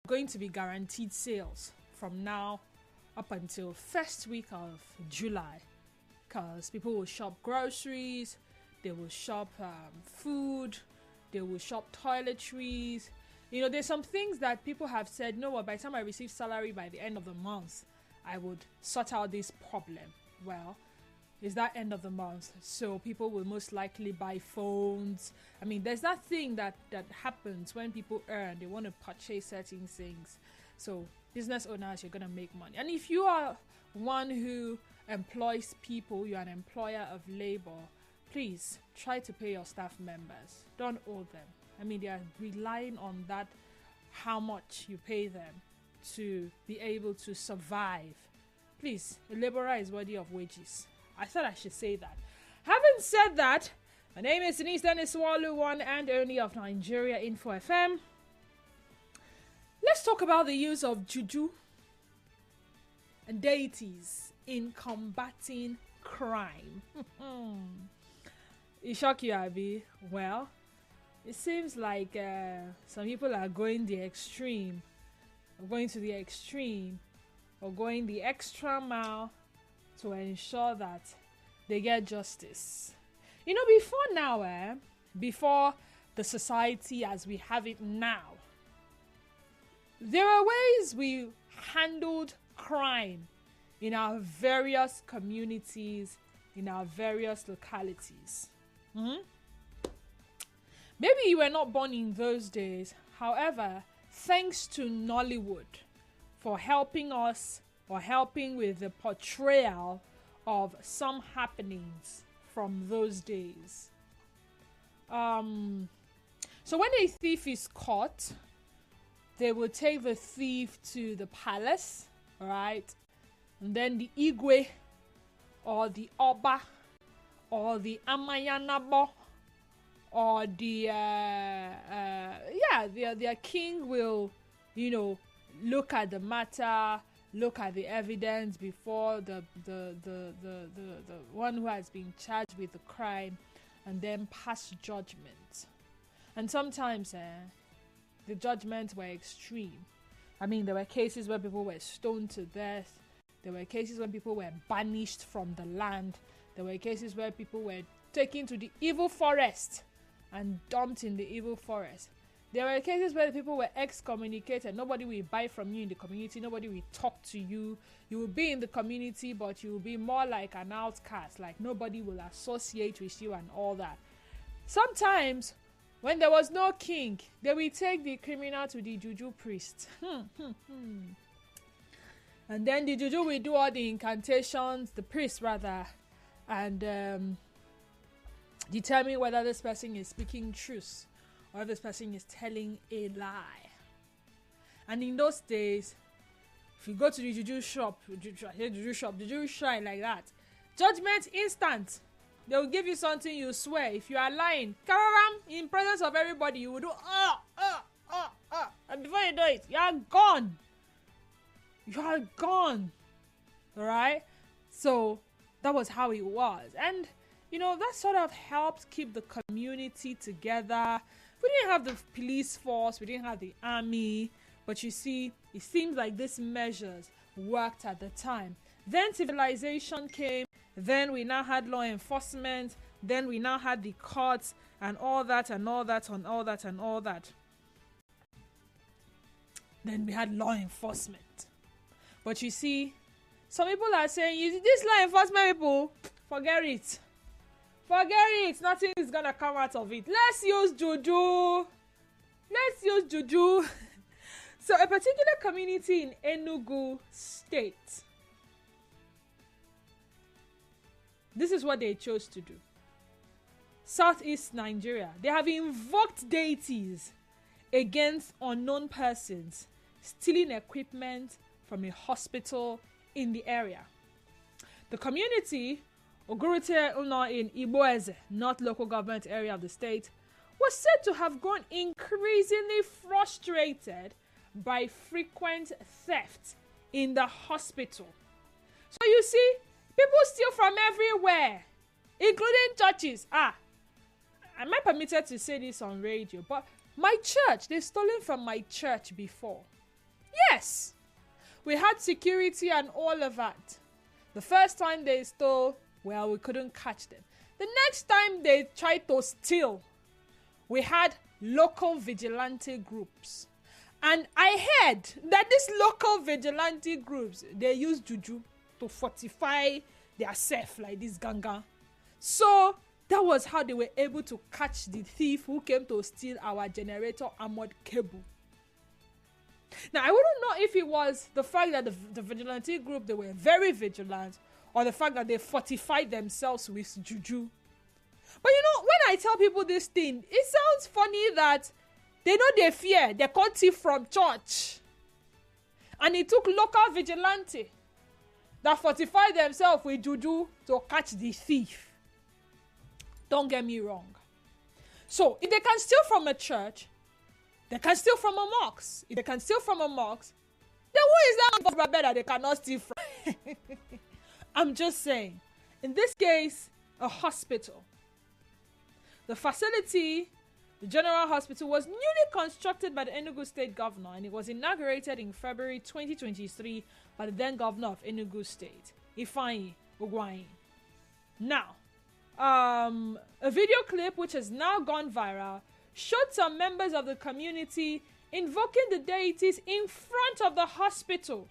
going to be guaranteed sales from now up until first week of July, because people will shop groceries, they will shop food, they will shop toiletries. You know, there's some things that people have said, no, by the time I receive salary by the end of the month, I would sort out this problem. Well, it's that end of the month, so people will most likely buy phones. I mean, there's that thing that happens when people earn, they want to purchase certain things. So business owners, you're going to make money. And if you are one who employs people, you're an employer of labor, please try to pay your staff members. Don't owe them. I mean, they are relying on that, how much you pay them to be able to survive. Please, a laborer is worthy of wages. I thought I should say that. Having said that, my name is Denise Dennis Walu, one and only of Nigeria Info FM. Let's talk about the use of Juju and Deities in combating crime. It shock you, Abby? Well, it seems like some people are going the extreme, or going to the extreme, or going the extra mile to ensure that they get justice. You know, before now, before the society as we have it now, there are ways we handled crime in our various communities, in our various localities. Maybe you were not born in those days. However, thanks to Nollywood for helping us, or helping with the portrayal of some happenings from those days. So when a thief is caught, they will take the thief to the palace, right? And then the Igwe, or the Oba, or the Amayanabo, or their king will, look at the matter, look at the evidence before the one who has been charged with the crime, and then pass judgment. And sometimes the judgments were extreme. I mean, there were cases where people were stoned to death. There were cases when people were banished from the land. There were cases where people were taken to the evil forest and dumped in the evil forest. There were cases where people were excommunicated. Nobody will buy from you in the community. Nobody will talk to you. You will be in the community, but you will be more like an outcast. Like nobody will associate with you and all that. Sometimes, when there was no king, they will take the criminal to the Juju priest. And then the Juju will do all the incantations, the priest rather, and determine whether this person is speaking truth or this person is telling a lie. And in those days, if you go to the Juju shop, Juju shrine like that, judgment instant. They will give you something you swear. If you are lying, in presence of everybody, you will do and before you do it, you are gone. You are gone. Alright? So that was how it was. And that sort of helped keep the community together. We didn't have the police force, we didn't have the army, but you see, it seems like these measures worked at the time. Then civilization came, then we now had law enforcement, then we now had the courts, and all that, and all that, and all that, and all that. Then we had law enforcement. But you see, some people are saying, this law enforcement people, forget it. Forget it. Nothing is going to come out of it. Let's use Juju. So a particular community in Enugu State, this is what they chose to do. Southeast Nigeria. They have invoked deities against unknown persons stealing equipment from a hospital in the area. The community, Ogurute Uno in Igboeze, North Local Government Area of the state, was said to have grown increasingly frustrated by frequent theft in the hospital. So you see, people steal from everywhere, including churches. Am I permitted to say this on radio? But my church, they've stolen from my church before. Yes, we had security and all of that. The first time they stole, well, we couldn't catch them. The next time they tried to steal, we had local vigilante groups. And I heard that these local vigilante groups, they use Juju to fortify their self like this ganga. So that was how they were able to catch the thief who came to steal our generator armored cable. Now, I wouldn't know if it was the fact that the vigilante group, they were very vigilant, or the fact that they fortified themselves with Juju. But you know, when I tell people this thing, it sounds funny that they know they fear. They caught thief from church. And it took local vigilante that fortified themselves with Juju to catch the thief. Don't get me wrong. So, if they can steal from a church, they can steal from a mosque. If they can steal from a mosque, then who is that for that they cannot steal from? I'm just saying. In this case, a hospital. The facility, the General Hospital, was newly constructed by the Enugu State Governor, and it was inaugurated in February 2023 by the then Governor of Enugu State, Ifeanyi Ugwuanyi. Now, a video clip which has now gone viral showed some members of the community invoking the deities in front of the hospital.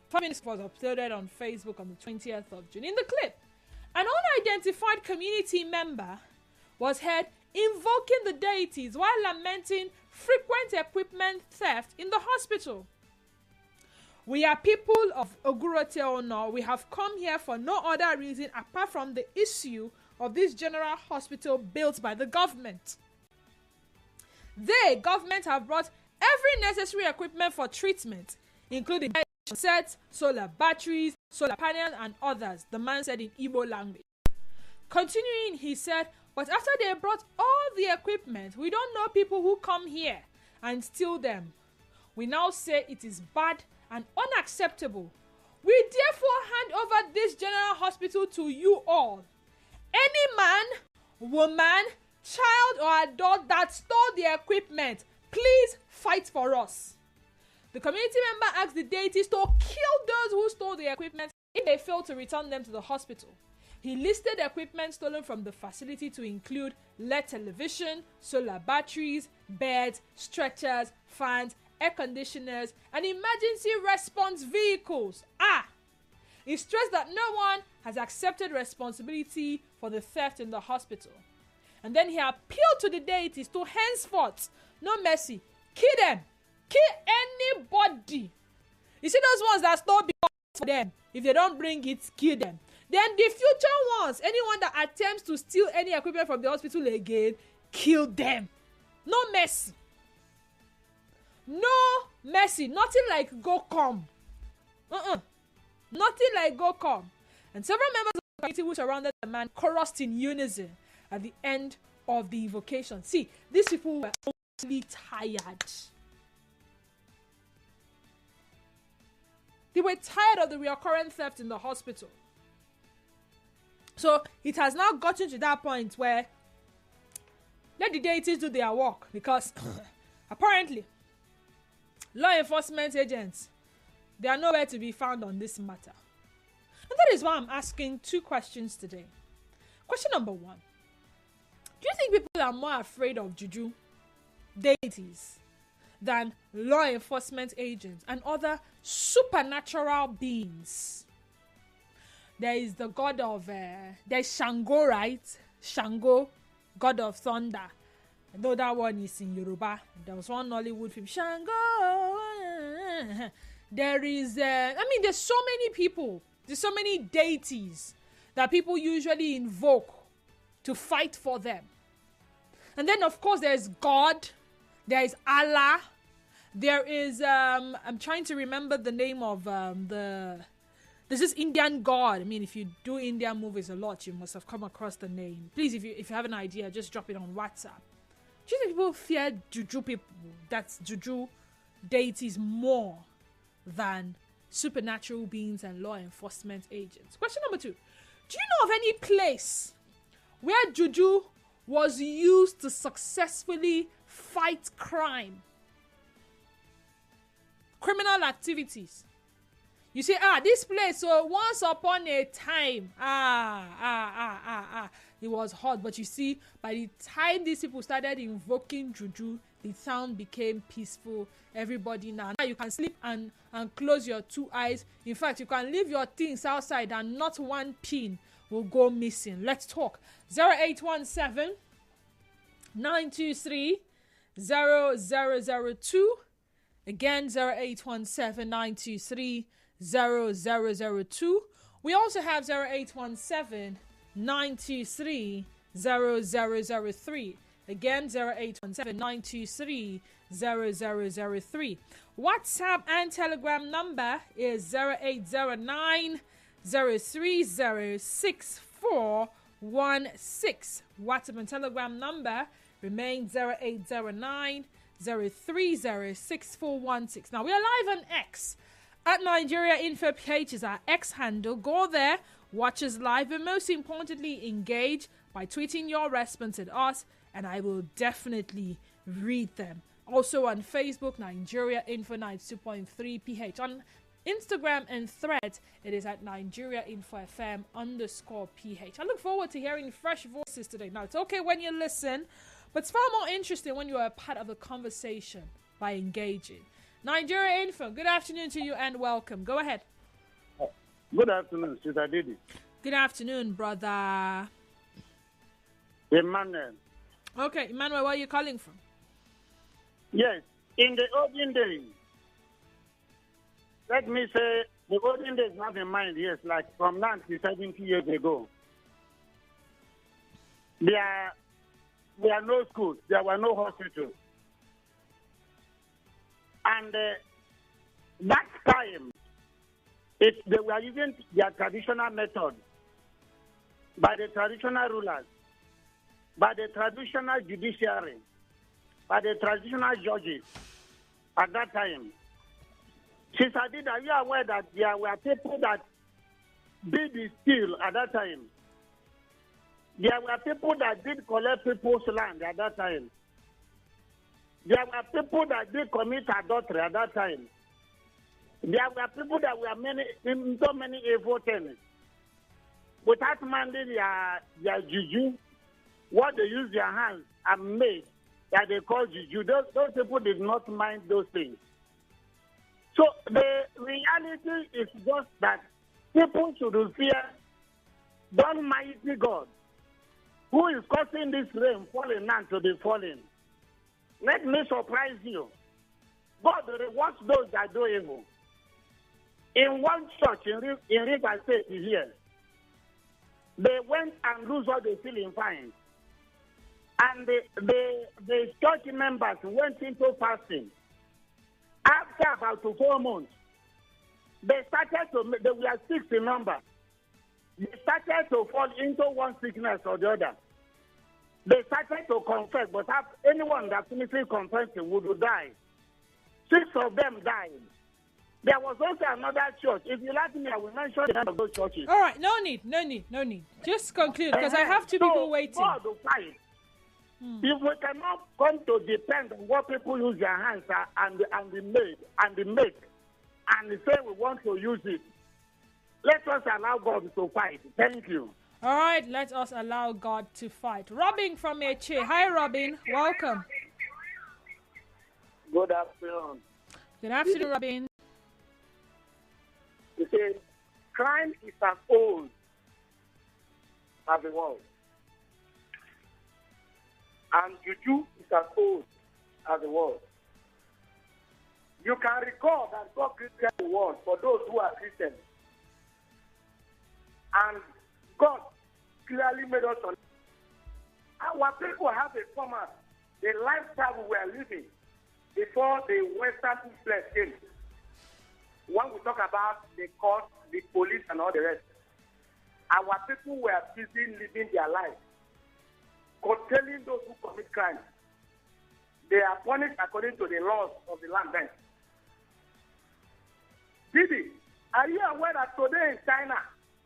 5 minutes was uploaded on Facebook on the 20th of June. In the clip, an unidentified community member was heard invoking the deities while lamenting frequent equipment theft in the hospital. We are people of Ogurote Ono. We have come here for no other reason apart from the issue of this general hospital built by the government. They, government, have brought every necessary equipment for treatment, including sets, solar batteries, solar panels, and others, the man said in Igbo language. Continuing, he said, but after they brought all the equipment, we don't know people who come here and steal them. We now say it is bad and unacceptable. We therefore hand over this general hospital to you all. Any man, woman, child, or adult that stole the equipment, please fight for us. The community member asked the deities to kill those who stole the equipment if they fail to return them to the hospital. He listed equipment stolen from the facility to include LED television, solar batteries, beds, stretchers, fans, air conditioners, and emergency response vehicles. He stressed that no one has accepted responsibility for the theft in the hospital. And then he appealed to the deities to henceforth, no mercy, kill them, kill anybody. You see those ones that stole for them, if they don't bring it, kill them. Then the future ones, anyone that attempts to steal any equipment from the hospital again, kill them. No mercy. No mercy. Nothing like go come. Nothing like go come. And several members of the community who surrounded the man chorused in unison at the end of the invocation. See, these people were totally tired. They were tired of the recurrent theft in the hospital. So it has now gotten to that point where let the deities do their work, because apparently law enforcement agents, they are nowhere to be found on this matter. And that is why I'm asking two questions today. Question number one. Do you think people are more afraid of Juju, deities, than law enforcement agents and other supernatural beings? There is the god of, there's Shango, right? Shango, god of thunder. Though that one is in Yoruba. There was one Nollywood film, Shango. There is, there's so many people. There's so many deities that people usually invoke to fight for them. And then, of course, there's God. There is Allah. There is, I'm trying to remember the name of there's this Indian god. I mean, if you do Indian movies a lot, you must have come across the name. Please, if you have an idea, just drop it on WhatsApp. Do you think people fear Juju people? That's Juju deities more than supernatural beings and law enforcement agents? Question number two. Do you know of any place where Juju was used to successfully fight crime? criminal activities. You say, this place, so once upon a time, it was hot. But you see, by the time these people started invoking Juju, the town became peaceful. Everybody now you can sleep and close your two eyes. In fact, you can leave your things outside and not one pin will go missing. Let's talk. 0817 923 0002. Again, 0817 923 0002. We also have 0817 923 0003. Again, 0817 923 0003. WhatsApp and Telegram number is 0809 030 6416. WhatsApp and Telegram number remains 0809 030 6416. Now, we are live on X. At Nigeria Info page is our X handle. Go there, watch us live, and most importantly, engage by tweeting your response at us, and I will definitely read them. Also on Facebook, Nigeria Info 92.3 PH. On Instagram and Threads, it is at Nigeria Info FM _PH. I look forward to hearing fresh voices today. Now, it's okay when you listen, but it's far more interesting when you are a part of the conversation by engaging. Nigeria Info, good afternoon to you and welcome. Go ahead. Good afternoon, Sister Deities. Good afternoon, brother. Emmanuel. Okay, Emmanuel, where are you calling from? Yes, in the olden days, let me say, the olden days have in mind, yes, like from 90, 70 years ago. There were no schools, there were no hospitals. And that time, they were using their traditional method by the traditional rulers, by the traditional judiciary, by the traditional judges at that time. Sister Did, are you aware that there were people that did the steal at that time? There were people that did collect people's land at that time. There were people that did commit adultery at that time. There were people that were in so many evil things. Without minding their juju, what they use their hands and made that they call juju, those people did not mind those things. So the reality is just that people should fear the Almighty God, who is causing this rain falling now to be falling. Let me surprise you. God rewards those that do evil. In one church in River State here, they went and lose all the ceiling fines. And the church members went into fasting. After about 4 months, they were 6 in number. They started to fall into one sickness or the other. They started to confess, but anyone that finishes confessing would die. 6 of them died. There was also another church. If you like me, I will mention the name of those churches. All right, no need. Just conclude, because I have 2 people waiting. God will fight. If we cannot come to depend on what people use their hands and make and say we want to use it, let us allow God to fight. Thank you. All right, let us allow God to fight. Robin from Eche. Hi, Robin. Welcome. Good afternoon. Good afternoon, Robin. You see, crime is as old as the world. And Juju is as old as the world. You can recall that God created the world for those who are Christians. And God clearly made us on. Our people have a format, the lifestyle we were living before the Western influence came. When we talk about the court, the police, and all the rest, our people were busy living their lives, curtailing those who commit crimes. They are punished according to the laws of the land then. Didi, are you aware that today in China,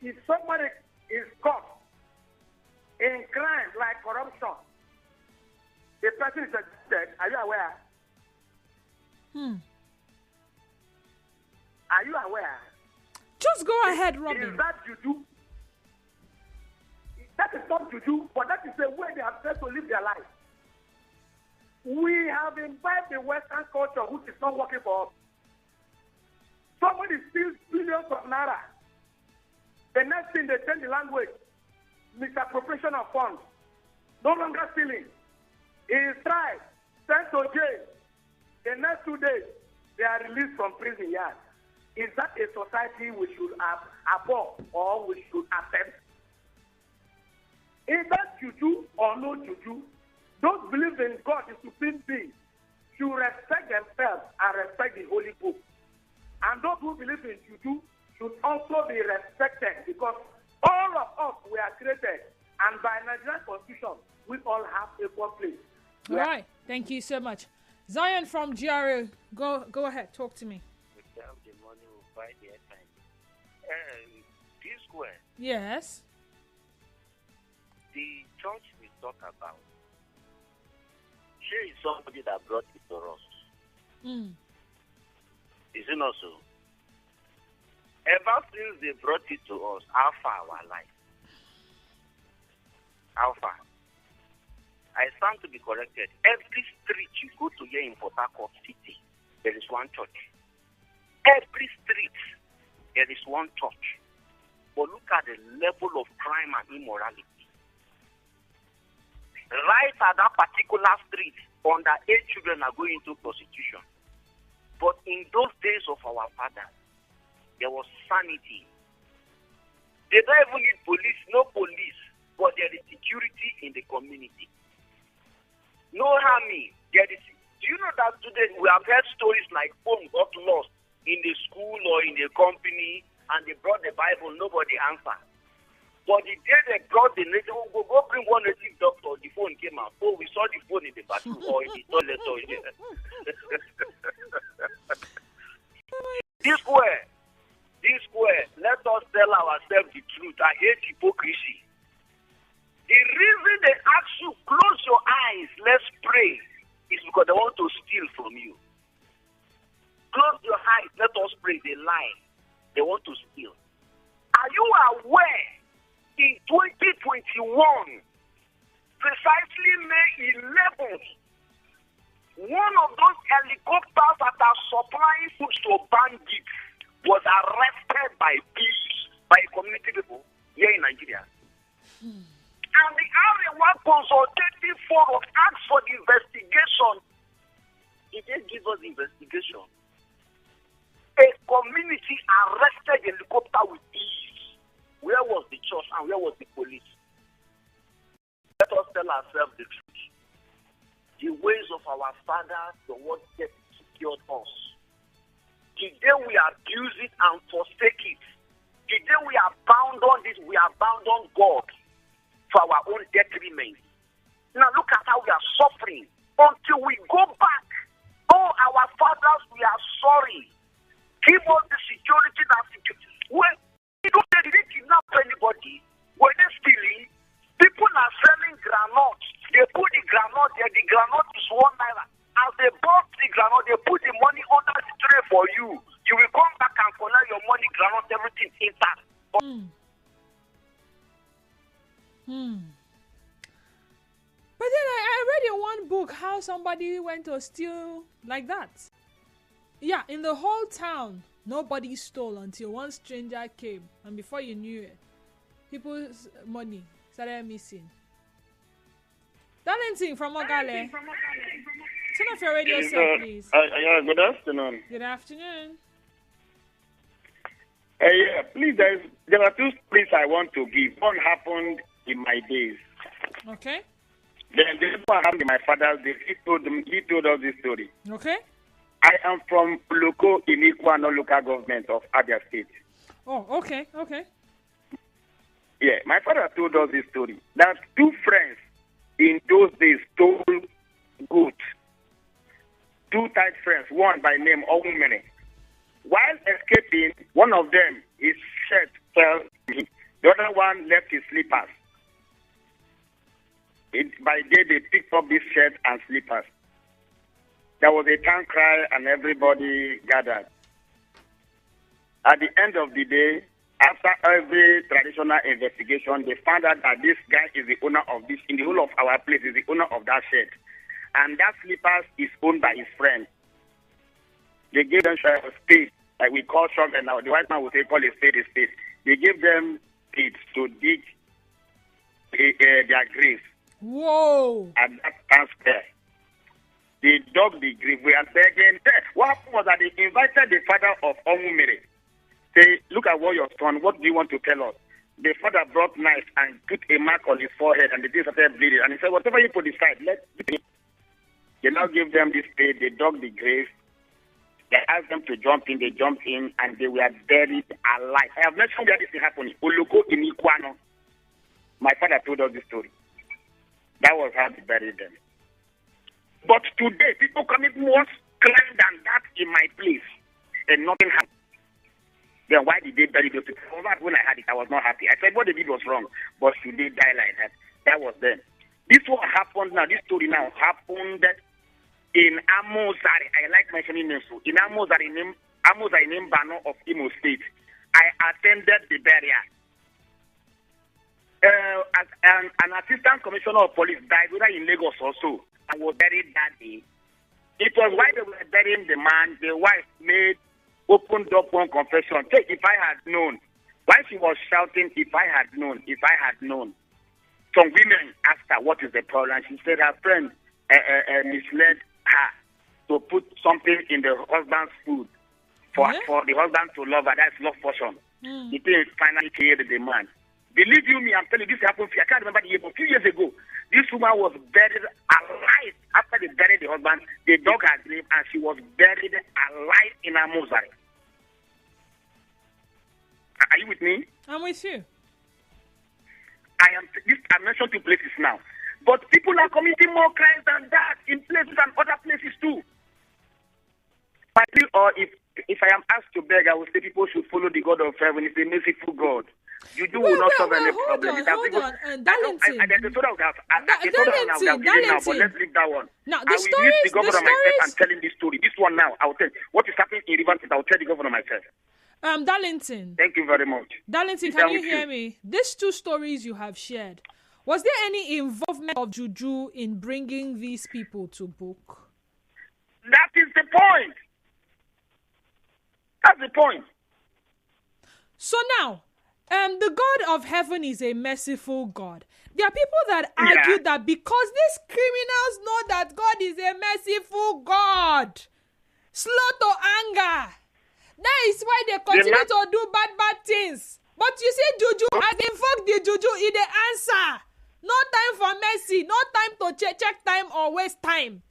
if somebody is caught in crime like corruption, the person is arrested? Are you aware? Are you aware? Just go ahead, Robin. Is that juju? That is not juju, but that is the way they have tried to live their life. We have imbibed the Western culture, which is not working for us. Somebody steals billions of naira. The next thing, they change the language. Misappropriation of funds. No longer stealing. He is tried, sent to jail. The next 2 days, they are released from prison yard. Is that a society we should abhor or we should accept? Is that juju or no juju? Those believe in God, the supreme being, should respect themselves and respect the holy book. And those who believe in juju should also be respected, because all of us were created, and by Nigerian constitution, we all have equal place. All right. Thank you so much. Zion from GRA, go ahead. Talk to me. Without the money, we'll buy the airtime. P-Square. Yes. The church we talk about, she is somebody that brought it to us. Is it not so? Ever since they brought it to us, how far our life? How far? I stand to be corrected. Every street you go to here in Port Harcourt City, there is one church. Every street, there is one church. But look at the level of crime and immorality. Right at that particular street, underage children are going into prostitution. But in those days of our father, there was sanity. They don't even need police, no police, but there is security in the community. No harming. There is. Do you know that today we have heard stories like phone got lost in the school or in the company, and they brought the Bible, nobody answered. But the day they brought the native, go bring one native doctor, the phone came out. Oh, we saw the phone in the bathroom or in the toilet. This square, let us tell ourselves the truth. I hate hypocrisy. The reason they ask you, close your eyes, let's pray, is because they want to steal from you. Close your eyes, let us pray, they lie. They want to steal. Are you aware? In 2021, precisely May 11th, one of those helicopters that are supplying food to bandits was arrested by police, by community people here in Nigeria. And the Arewa Consultative Forum asked for the investigation. It didn't give us the investigation. A community arrested a helicopter with ease. Where was the church and where was the police? Let us tell ourselves the truth. The ways of our fathers, the what that secured us. The day we abuse it and forsake it, the day we abandon this, we abandon God for our own detriment. Now look at how we are suffering until we go back. Oh, our fathers, we are sorry. Give us the security that when they didn't kidnap anybody, when they're stealing, people are selling granules. They put the granule there, the granule is £1. As they bought the granule, they put the money under the tray for you. You will come back and collect your money, granule, everything intact. But then I read in one book how somebody went to steal like that. Yeah, in the whole town, nobody stole until one stranger came, and before you knew it, people's money started missing. Darlington from Ogale. Turn off your radio set, please. Yeah, good afternoon. Good afternoon. Yeah, please, there are two stories I want to give. One happened in my days. Okay. Then the other one happened in my father's days. He told us this story. Okay. I am from Loko Inikwa, local government of Abia State. Oh, okay, okay. Yeah, my father told us this story. That two friends in those days stole goods. Two tight friends, one by name Ogumene. While escaping, one of them, his shirt fell. The other one left his slippers. By day, they picked up this shirt and slippers. There was a town cry and everybody gathered. At the end of the day, after every traditional investigation, they found out that this guy is the owner of this, in the whole of our place, is the owner of that shed. And that slippers is owned by his friend. They gave them a spade, like we call shovel now. The white man would say, call a spade a spade. They gave them spades to dig their graves. Whoa! At that transfer. They dug the grave. We are begging. What happened was that they invited the father of Omumere. Say, look at what your son, what do you want to tell us? The father brought knife and put a mark on his forehead, and the thing started bleeding. And he said, whatever you put aside, they now gave them this spade. They dug the grave. They asked them to jump in. They jumped in, and they were buried alive. I have mentioned where this thing happened. Oloko in Ikwano. My father told us this story. That was how they buried them. But today, people commit more crime than that in my place, and nothing happened. Then why did they bury those people? When I had it, I was not happy. I said what they did was wrong, but should they die like that? That was then. This one happened now. This story now happened in Amozari. I like mentioning names. In Amozari, name Bano of Imo State. I attended the burial. As an assistant commissioner of police died whether in Lagos also and was buried that day. It was while they were burying the man, the wife opened up one confession. Say, if I had known. While she was shouting, if I had known. Some women asked her, what is the problem? She said her friend misled her to put something in the husband's food for the husband to love her. That's love portion. The thing finally killed the man. Believe you me, I'm telling you, this happened. I can't remember the year, but a few years ago, this woman was buried alive. After they buried the husband, they dug her grave, and she was buried alive in her mosaic. Are you with me? I'm with you. I mentioned two places now. But people are committing more crimes than that in places and other places too. Or if I am asked to beg, I will say people should follow the God of heaven. It's a merciful God. Juju will not solve any problem. Hold on. Darlington. There's a soda I would have given now, but let's leave that one. Now, I will meet the governor myself and tell him this story. This one now, I will tell what is happening in Rivers State. I will tell the governor myself. Darlington. Thank you very much. Darlington, can you hear me? These two stories you have shared, was there any involvement of Juju in bringing these people to book? That is the point. That's the point. So now, the God of heaven is a merciful God. There are people that argue that because these criminals know that God is a merciful God, slow to anger, that is why they continue to do bad things. But you see, Juju, as they invoke the Juju, in the answer. No time for mercy, no time to check time or waste time.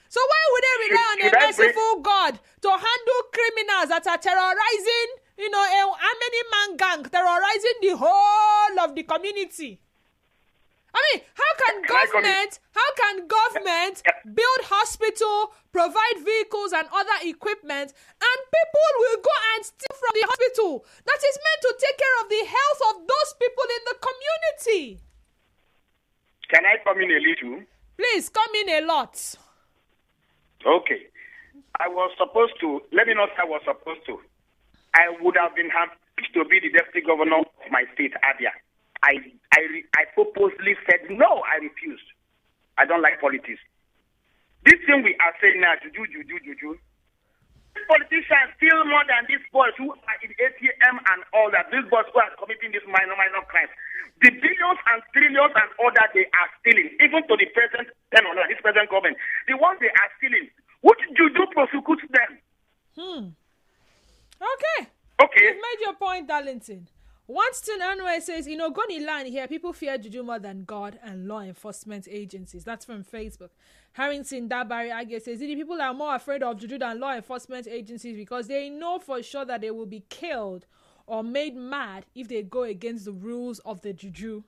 So why would they rely on a merciful God to handle criminals that are terrorizing, a many-man gang, terrorizing the whole of the community? I mean, how can government build hospital, provide vehicles and other equipment, and people will go and steal from the hospital that is meant to take care of the health of those people in the community? Can I come in a little? Please, come in a lot. Okay. I was supposed to, let me not say I was supposed to. I would have been happy to be the deputy governor of my state, Abia. I purposely said, no, I refused. I don't like politics. This thing we are saying now, Juju. These politicians steal more than these boys who are in ATM and all that. These boys who are committing these minor crimes. The billions and trillions and all that they are stealing, even to the present, this present government, the ones they are stealing, which Juju prosecutes them. Okay. You've made your point, Darlington. Wanston Anway says, in Ogoni land here, people fear Juju more than God and law enforcement agencies. That's from Facebook. Harrington Dabari Age says, the people are more afraid of Juju than law enforcement agencies because they know for sure that they will be killed or made mad if they go against the rules of the Juju.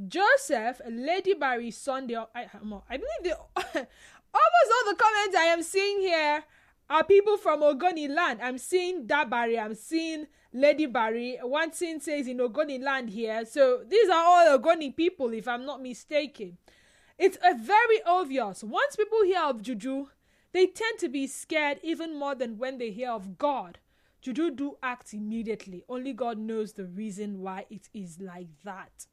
Joseph, Lady Barry Sunday, I believe almost all the comments I am seeing here are people from Ogoni land. I'm seeing Dabari, I'm seeing Lady Barry. One thing says in Ogoni land here. So these are all Ogoni people, if I'm not mistaken. It's very obvious. Once people hear of Juju, they tend to be scared even more than when they hear of God. Juju do act immediately. Only God knows the reason why it is like that.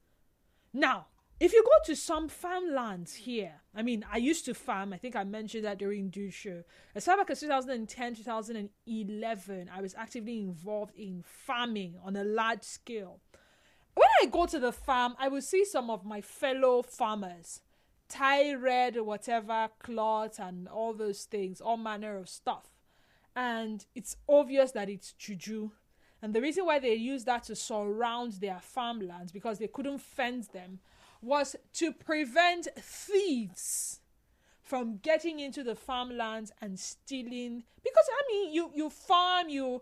Now, if you go to some farmlands here, I mean, I used to farm. I think I mentioned that during Juju. As far back as 2010, 2011, I was actively involved in farming on a large scale. When I go to the farm, I will see some of my fellow farmers tie red, whatever, cloth and all those things, all manner of stuff. And it's obvious that it's Juju. And the reason why they use that to surround their farmlands, because they couldn't fence them, was to prevent thieves from getting into the farmlands and stealing. Because I mean, you farm, you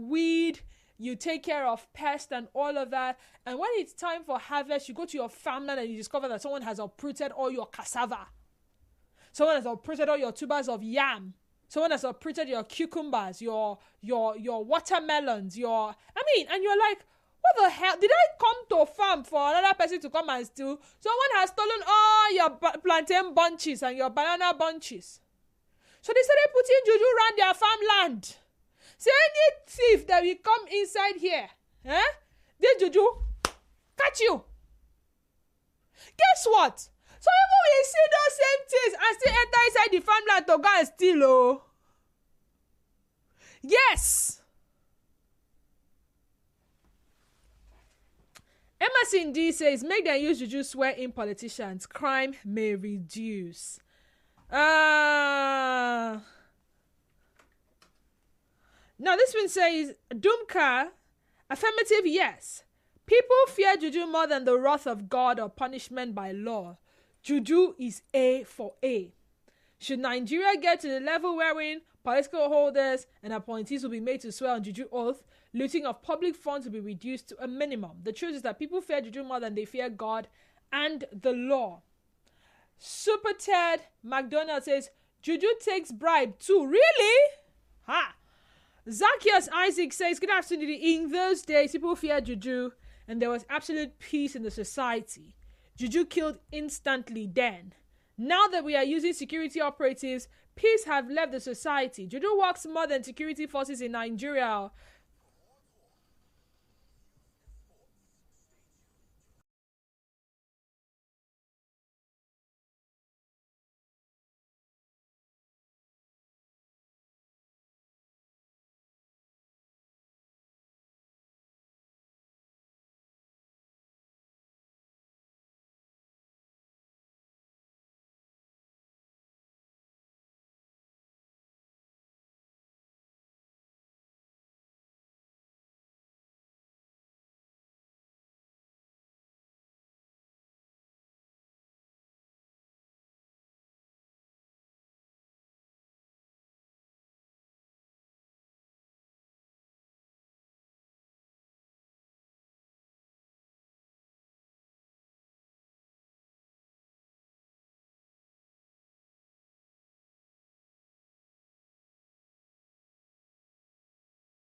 weed, you take care of pests and all of that. And when it's time for harvest, you go to your farmland and you discover that someone has uprooted all your cassava. Someone has uprooted all your tubers of yam. Someone has uprooted your cucumbers, your watermelons, and you're like, what the hell? Did I come to a farm for another person to come and steal? Someone has stolen all your plantain bunches and your banana bunches. So they started putting Juju around their farmland. Say any thief that will come inside here, this Juju, catch you. Guess what? So even we see those same things and still enter inside the farmland to go and steal, oh. Yes. Emerson D says, make them use Juju swear in politicians. Crime may reduce. Now this one says, Dumka, affirmative, yes. People fear Juju more than the wrath of God or punishment by law. Juju is A for A. Should Nigeria get to the level wherein political holders and appointees will be made to swear on Juju oath, looting of public funds will be reduced to a minimum. The truth is that people fear Juju more than they fear God and the law. Super Ted McDonald says, Juju takes bribe too. Really? Ha! Zacchaeus Isaac says, good afternoon. In those days, people feared Juju and there was absolute peace in the society. Juju killed instantly then. Now that we are using security operatives, peace have left the society. Juju works more than security forces in Nigeria.